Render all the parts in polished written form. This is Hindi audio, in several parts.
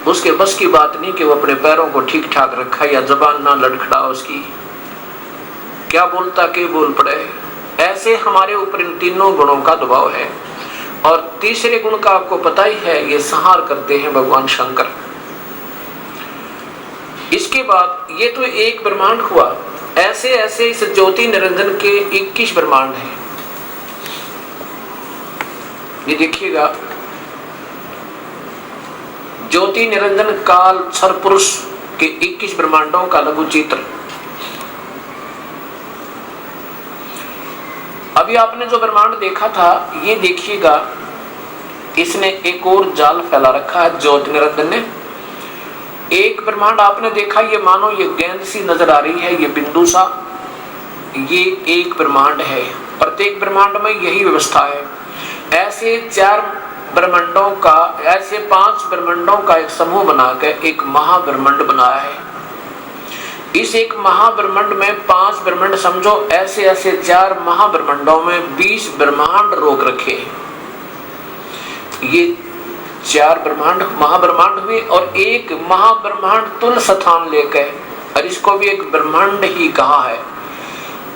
उसके बस की बात नहीं कि वो अपने पैरों को ठीक ठाक रखा या जबान ना लड़खड़ा उसकी, क्या बोलता के बोल पड़े। ऐसे हमारे ऊपर इन तीनों गुणों का दबाव है। और तीसरे गुण का आपको पता ही है, ये संहार करते हैं भगवान शंकर। इसके बाद ये तो एक ब्रह्मांड हुआ, ऐसे ऐसे इस ज्योति निरंजन के 21 ब्रह्मांड हैं। ये देखिएगा, ज्योति निरंजन काल क्षर पुरुष के 21 ब्रह्मांडों का लघु चित्र। अभी आपने जो ब्रह्मांड देखा था, ये देखिएगा, इसने एक और जाल फैला रखा है ज्योति निरंजन ने। एक ब्रह्मांड आपने देखा, ये मानो ये गेंद सी नजर आ रही है, ये बिंदु सा, ये एक ब्रह्मांड है। प्रत्येक ब्रह्मांड में यही व्यवस्था है। ऐसे 4 ब्रह्मांडों का, ऐसे 5 ब्रह्मांडों का एक समूह बनाकर एक महाब्रह्मांड बनाया है। इस एक महाब्रह्मांड में 5 ब्रह्मांड समझो, ऐसे ऐसे 4 महाब्रह्मांडों में 20 ब्रह्मांड रोक रखे। ये 4 ब्रह्मांड महाब्रह्मांड हुए और एक महाब्रह्मांड तुल स्थान लेकर, और इसको भी एक ब्रह्मांड ही कहा है।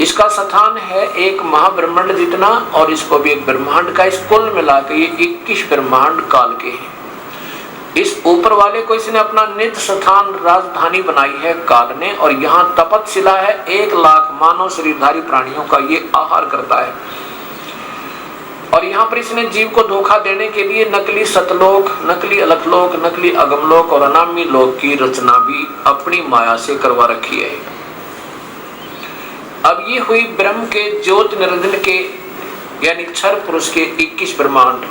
इसका स्थान है एक महाब्रह्मांड जितना, और इसको भी एक ब्रह्मांड का, इस कुल मिला के ये 21 ब्रह्मांड काल के हैं। इस ऊपर वाले को इसने अपना निज स्थान राजधानी बनाई है काल ने, और यहाँ तपतशिला है। 1 लाख मानव शरीरधारी प्राणियों का ये आहार करता है। और यहाँ पर इसने जीव को धोखा देने के लिए नकली सतलोक, नकली अलखलोक, नकली अगमलोक और अनामी लोक की रचना भी अपनी माया से करवा रखी है। अब ये हुई ब्रह्म के ज्योति निरंजन के यानी क्षर पुरुष के 21 ब्रह्मांड।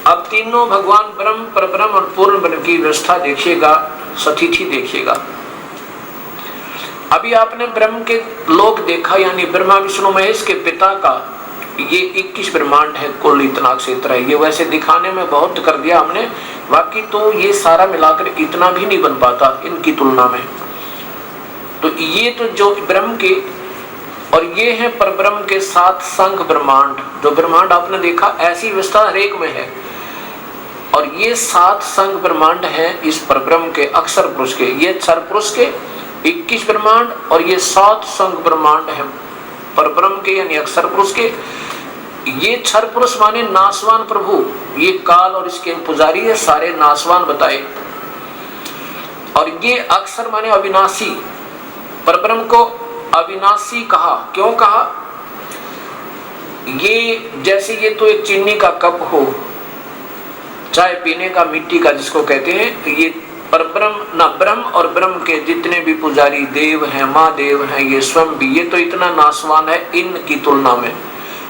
अब तीनों भगवान ब्रह्म, परब्रह्म और पूर्ण ब्रह्म की व्यवस्था देखिएगा, सतिथि देखिएगा। अभी आपने ब्रह्म के लोक देखा, यानी ब्रह्मा विष्णु महेश के पिता का ये 21 ब्रह्मांड है, कुल इतना क्षेत्र है। ये वैसे दिखाने में बहुत कर दिया हमने, बाकी तो ये सारा मिलाकर इतना भी नहीं बन पाता इनकी तुलना में। तो ये तो जो ब्रह्म के, और ये है परब्रह्म के 7 संघ ब्रह्मांड। जो ब्रह्मांड आपने देखा, ऐसी व्यवस्था हरेक में है। और ये 7 संघ ब्रह्मांड है इस परब्रह्म के अक्षर पुरुष के। ये क्षर पुरुष के 21 ब्रह्मांड और ये 7 संघ ब्रह्मांड है परब्रह्म के यानी अक्षर पुरुष के। ये क्षर पुरुष माने नाशवान प्रभु, ये काल और इसके पुजारी है, सारे नाशवान बताए। और ये अक्षर माने अविनाशी। परब्रह्म को अविनाशी कहा, क्यों कहा? ये जैसे ये तो एक चीनी का कप हो, चाय पीने का मिट्टी का जिसको कहते हैं, ये परब्रह्म ना ब्रह्म और ब्रह्म के जितने भी पुजारी देव हैं, महादेव हैं, ये स्वयं भी, ये तो इतना नाशवान है इनकी तुलना में,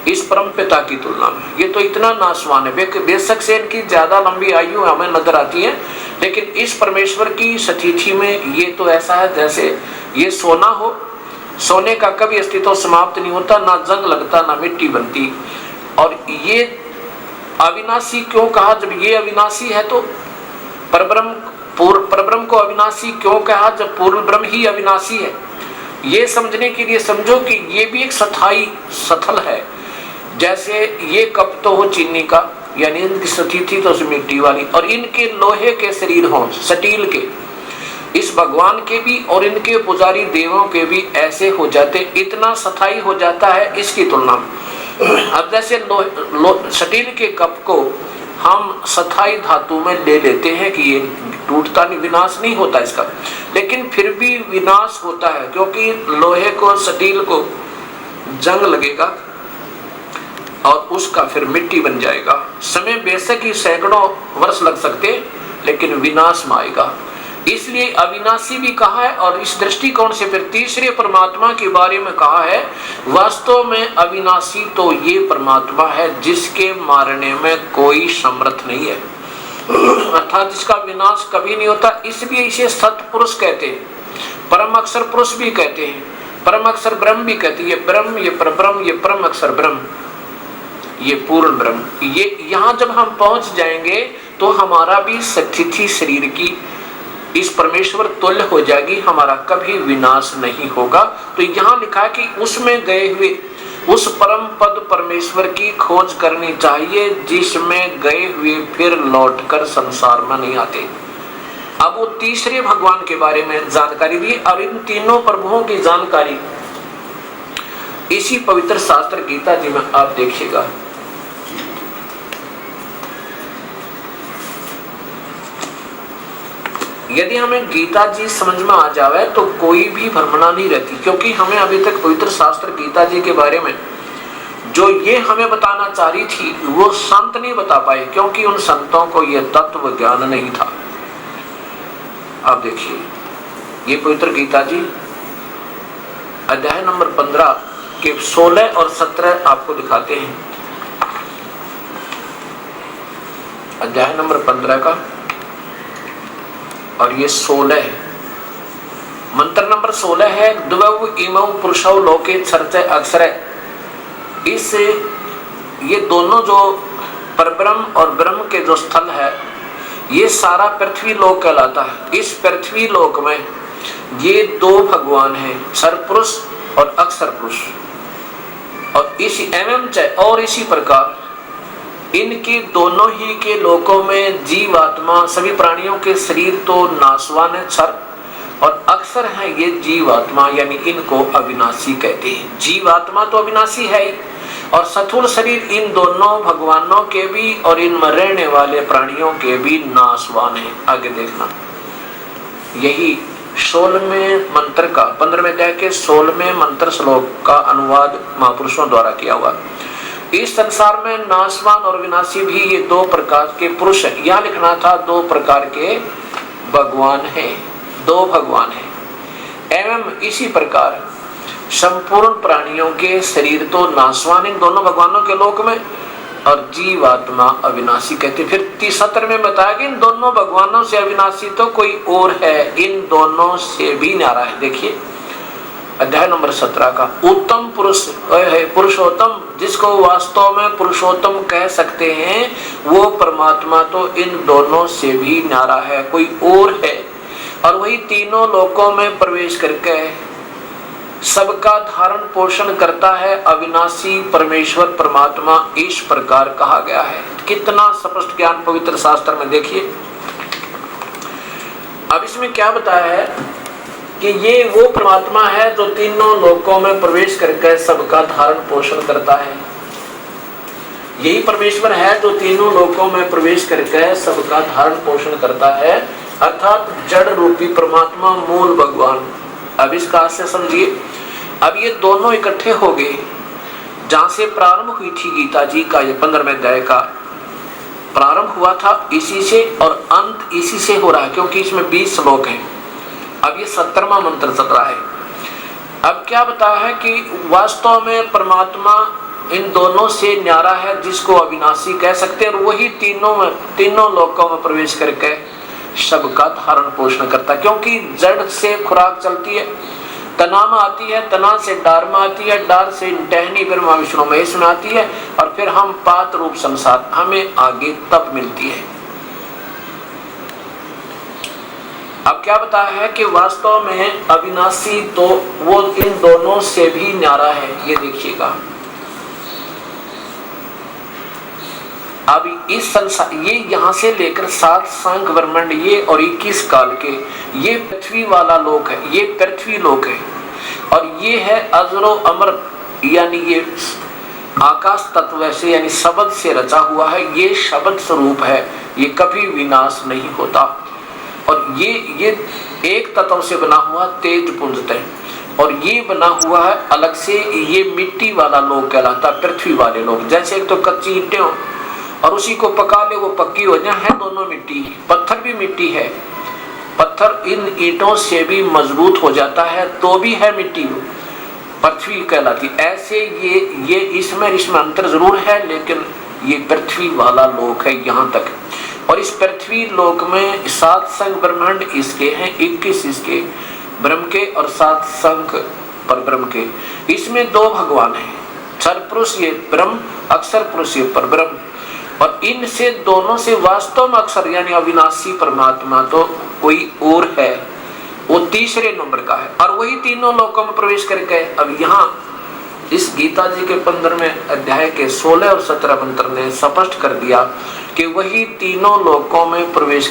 इस परम पिता की तुलना में। ये तो इतना नाशवान है, बेशक से इनकी ज्यादा लंबी आयु हमें नजर आती है, लेकिन इस परमेश्वर की सतिथि में ये तो ऐसा है जैसे ये सोना हो। सोने का कभी अस्तित्व समाप्त नहीं होता, ना जंग लगता, ना मिट्टी बनती। और ये अविनाशी क्यों कहा? जब ये अविनाशी है तो परब्रह्म को अविनाशी क्यों कहा जब पूर्ण ब्रह्म ही अविनाशी है? ये समझने के लिए समझो कि ये भी एक स्थायी स्थल है। जैसे ये कप तो हो चीनी का, यानी इनकी स्थिति तो मिट्टी वाली, और इनके लोहे के शरीर हो, स्टील के। इस भगवान के भी और इनके पुजारी देवों के भी ऐसे हो जाते, इतना स्थायी हो जाता है इसकी तुलना में। अब जैसे स्टील के कप को हम स्थायी धातु में ले लेते हैं कि ये टूटता नहीं, विनाश नहीं होता इसका, लेकिन फिर भी विनाश होता है, क्योंकि लोहे को, स्टील को जंग लगेगा और उसका फिर मिट्टी बन जाएगा। समय बेशक ही सैकड़ों वर्ष लग सकते, लेकिन विनाश में आएगा। इसलिए अविनाशी भी कहा है। और इस दृष्टिकोण से फिर तीसरे परमात्मा के बारे में कहा है, वास्तव में अविनाशी तो ये परमात्मा है जिसके मारने में कोई समर्थ नहीं है, अर्थात जिसका विनाश कभी नहीं होता। इसलिए इसे सत्पुरुष कहते हैं, परम अक्षर पुरुष भी कहते हैं, परम अक्षर ब्रह्म भी कहते हैं। ये ब्रह्म, ये परब्रह्म, ये परम अक्षर ब्रह्म, ये पूर्ण ब्रह्म। ये यहाँ जब हम पहुंच जाएंगे तो हमारा भी स्थिति शरीर की इस परमेश्वर तुल्य हो जाएगी, हमारा कभी विनाश नहीं होगा। तो यहाँ लिखा है कि उसमें गए हुए उस परम पद परमेश्वर की खोज करनी चाहिए, जिसमें गए हुए फिर लौटकर संसार में नहीं आते। अब वो तीसरे भगवान के बारे में जानकारी दी और इन तीनों प्रभुओं की जानकारी इसी पवित्र शास्त्र गीता जी में आप देखिएगा। यदि हमें गीता जी समझ में आ जावे तो कोई भी भ्रमणा नहीं रहती, क्योंकि हमें अभी तक पवित्र शास्त्र गीता जी के बारे में जो ये हमें बताना चाह रही थी वो संत नहीं बता पाए, क्योंकि उन संतों को ये तत्व ज्ञान नहीं था। आप देखिए ये पवित्र गीता जी अध्याय नंबर 15 के 16 और 17 आपको दिखाते हैं। अध्याय नंबर 15 का और ये 16 है। मंत्र नंबर 16 है, द्वौ इमौ पुरुषौ लोके चर्चे अक्षरे। इस ये दोनों जो परब्रह्म और ब्रह्म के जो स्थल है ये सारा पृथ्वी लोक कहलाता है। इस पृथ्वी लोक में ये दो भगवान हैं, सरपुरुष और अक्षर पुरुष। और इसी और इसी प्रकार इनके दोनों ही के लोकों में जीवात्मा, सभी प्राणियों के शरीर तो नाशवान है क्षर, और अक्षर है ये जीवात्मा, यानी इनको अविनाशी कहते हैं। जीवात्मा तो अविनाशी है ही, और स्थूल शरीर इन दोनों भगवानों के भी और इन मरने वाले प्राणियों के भी नाशवान है। आगे देखना, यही 16वें मंत्र का 15वें अध्याय के 16वें मंत्र श्लोक का अनुवाद महापुरुषों द्वारा किया हुआ। इस संसार में नाशवान और विनाशी भी ये दो प्रकार के पुरुष है। यह लिखना था दो प्रकार के भगवान हैं, दो भगवान हैं। एवं इसी प्रकार संपूर्ण प्राणियों के शरीर तो नाशवान इन दोनों भगवानों के लोक में, और जीवात्मा अविनाशी कहते। फिर 37 में बताया कि इन दोनों भगवानों से अविनाशी तो कोई और है, इन दोनों से भी न्यारा है। देखिए अध्याय नंबर 17 का, उत्तम पुरुष है पुरुषोत्तम, जिसको वास्तव में पुरुषोत्तम कह सकते हैं, वो परमात्मा तो इन दोनों से भी न्यारा है, कोई और है। और वही तीनों लोकों में प्रवेश करके सबका धारण पोषण करता है, अविनाशी परमेश्वर परमात्मा इस प्रकार कहा गया है। कितना स्पष्ट ज्ञान पवित्र शास्त्र में देखिए। अब इसमें क्या बताया है कि ये वो परमात्मा है जो तीनों लोकों में प्रवेश करके सबका धारण पोषण करता है। यही परमेश्वर है जो तीनों लोकों में प्रवेश करके सबका धारण पोषण करता है, अर्थात जड़ रूपी परमात्मा मूल भगवान। अब इसका आशय समझिए। अब ये दोनों इकट्ठे हो गए, जहां से प्रारंभ हुई थी गीता जी का ये 15वें अध्याय का प्रारंभ हुआ था इसी से, और अंत इसी से हो रहा है, क्योंकि इसमें 20 श्लोक हैं। अब ये 17वां मंत्र चल रहा है। अब क्या बताया है कि वास्तव में परमात्मा इन दोनों से न्यारा है, जिसको अविनाशी कह सकते हैं, और वही तीनों लोकों में प्रवेश करके सबका धारण पोषण करता है। क्योंकि जड़ से खुराक चलती है, तना में आती है, तना से डार में आती है, डार से टहनी ब्रह्मा विष्णु महेश में आती है, और फिर हम पात रूप संसार हमें आगे तब मिलती है। अब क्या बताया है कि वास्तव में अविनाशी तो वो इन दोनों से भी न्यारा है। ये देखिएगा, अब इस संसार ये यहाँ से लेकर 7 सांख्य ब्रह्मांड ये और 21 काल के ये पृथ्वी वाला लोक है, ये पृथ्वी लोक है, और ये है अजरो अमर, यानी ये आकाश तत्व से यानी शब्द से रचा हुआ है। ये शब्द स्वरूप है, ये कभी विनाश नहीं होता। और ये एक तत्व से बना हुआ तेज पुंज है, और ये बना हुआ है अलग से, ये मिट्टी वाला लोक कहलाता है, पृथ्वी वाले लोग। जैसे एक तो कच्ची ईंटें हो और उसी को पका ले वो पक्की हो जाए, है दोनों मिट्टी। पत्थर भी मिट्टी है, पत्थर इन ईंटों से भी मजबूत हो जाता है तो भी है मिट्टी, पृथ्वी कहलाती। ऐसे ये इसमें अंतर जरूर है, लेकिन ये पृथ्वी वाला लोक है यहाँ तक। और इस पृथ्वी लोक में 7 संख ब्रह्मांड इसके हैं, 21 इसके ब्रह्म के और 7 संख पर ब्रह्म के। इसमें 2 भगवान हैं, क्षर पुरुष ये ब्रह्म, अक्षर पुरुष ये पर ब्रह्म। और इनसे दोनों से वास्तव में अक्षर यानी अविनाशी परमात्मा तो कोई और है, वो तीसरे नंबर का है, और वही तीनों लोकों में प्रवेश करके अब यहाँ इस गीता जी के 15वें अध्याय के 16 और 17 मंत्र ने स्पष्ट कर दिया कि वही तीनों लोकों में प्रवेश